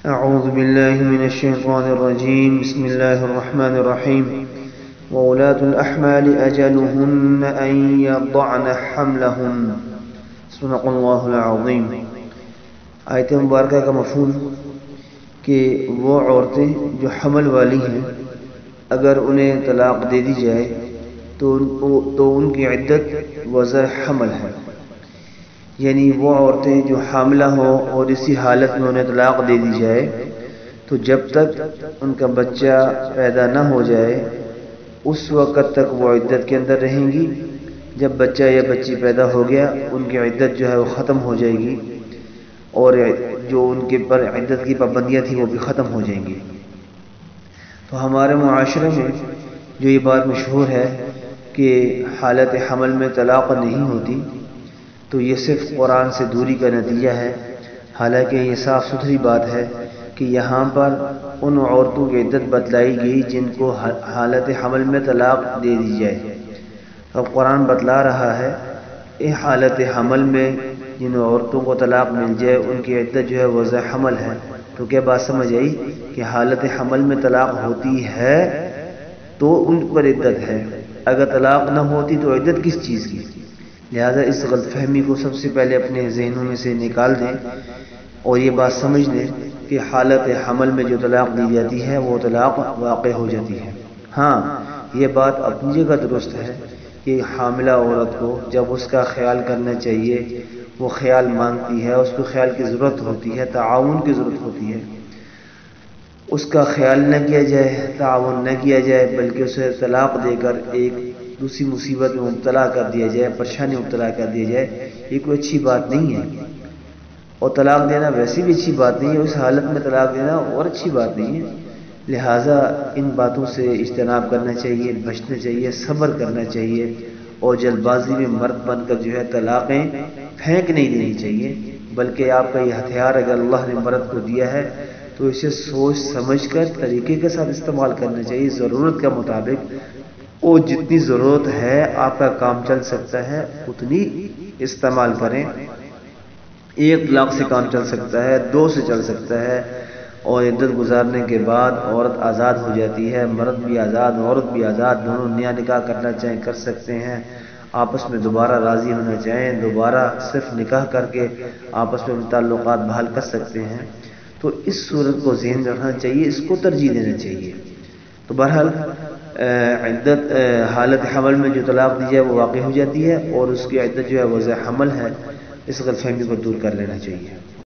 أعوذ بالله من الشيطان الرجيم بسم الله الرحمن الرحيم وأولاة الأحمال أجلهن أن يضعن حملهن صدق الله العظيم۔ آیت مبارکہ کا مفہوم کہ وہ عورتیں جو حمل والی ہیں اگر انہیں طلاق دے دی جائے تو ان کی عدت وضع حمل ہے، یعنی وہ عورتیں جو حاملہ ہوں اور اسی حالت میں انہیں طلاق دے دی جائے تو جب تک ان کا بچہ پیدا نہ ہو جائے اس وقت تک وہ عدت کے اندر رہیں گی۔ جب بچہ یا بچی پیدا ہو گیا ان کی عدت جو ہے وہ ختم ہو جائے گی اور جو ان کے پر عدت کی پابندیاں تھیں وہ بھی ختم ہو جائیں گی۔ تو ہمارے معاشرے میں جو یہ بات مشہور ہے کہ حالت حمل میں طلاق نہیں ہوتی، تو یہ صرف قرآن سے دوری کا نتیجہ ہے۔ حالانکہ یہ صاف ستھری بات ہے کہ یہاں پر ان عورتوں کی عدت بتلائی گئی جن کو حالت حمل میں طلاق دے دی جائے۔ اب قرآن بتلا رہا ہے کہ حالت حمل میں جن عورتوں کو طلاق مل جائے ان کی عدت جو ہے وضع حمل ہے۔ تو کیا بات سمجھ آئی کہ حالت حمل میں طلاق ہوتی ہے تو ان پر عدت ہے، اگر طلاق نہ ہوتی تو عدت کس چیز کی؟ لہذا اس غلط فہمی کو سب سے پہلے اپنے ذہنوں میں سے نکال دیں اور یہ بات سمجھ لیں کہ حالت حمل میں جو طلاق دی جاتی ہے وہ طلاق واقع ہو جاتی ہے۔ ہاں، یہ بات اپنی جگہ درست ہے کہ حاملہ عورت کو جب اس کا خیال کرنا چاہیے وہ خیال مانگتی ہے، اس کو خیال کی ضرورت ہوتی ہے، تعاون کی ضرورت ہوتی ہے، اس کا خیال نہ کیا جائے، تعاون نہ کیا جائے بلکہ اسے طلاق دے کر ایک دوسری مصیبت میں مبتلا کر دیا جائے، پریشانی مبتلا کر دیا جائے، یہ کوئی اچھی بات نہیں ہے۔ اور طلاق دینا ویسے بھی اچھی بات نہیں ہے، اس حالت میں طلاق دینا اور اچھی بات نہیں ہے۔ لہٰذا ان باتوں سے اجتناب کرنا چاہیے، بچنا چاہیے، صبر کرنا چاہیے اور جلد بازی میں مرد بن کر جو ہے طلاقیں پھینک نہیں دینی چاہیے، بلکہ آپ کا یہ ہتھیار اگر اللہ نے مرد کو دیا ہے تو اسے سوچ سمجھ کر طریقے کے ساتھ استعمال کرنا چاہیے، ضرورت کے مطابق۔ اور جتنی ضرورت ہے آپ کا کام چل سکتا ہے اتنی استعمال کریں۔ ایک طلاق سے کام چل سکتا ہے، 2 سے چل سکتا ہے، اور عدت گزارنے کے بعد عورت آزاد ہو جاتی ہے، مرد بھی آزاد عورت بھی آزاد، دونوں نیا نکاح کرنا چاہیں کر سکتے ہیں، آپس میں دوبارہ راضی ہونا چاہیں دوبارہ صرف نکاح کر کے آپس میں تعلقات بحال کر سکتے ہیں۔ تو اس صورت کو ذہن رکھنا چاہیے، اس کو ترجیح دینا چاہیے۔ تو بہرحال عدت حالت حمل میں جو طلاق دی جائے وہ واقع ہو جاتی ہے اور اس کی عدت جو ہے وضع حمل ہے، اس غلط فہمی کو دور کر لینا چاہیے۔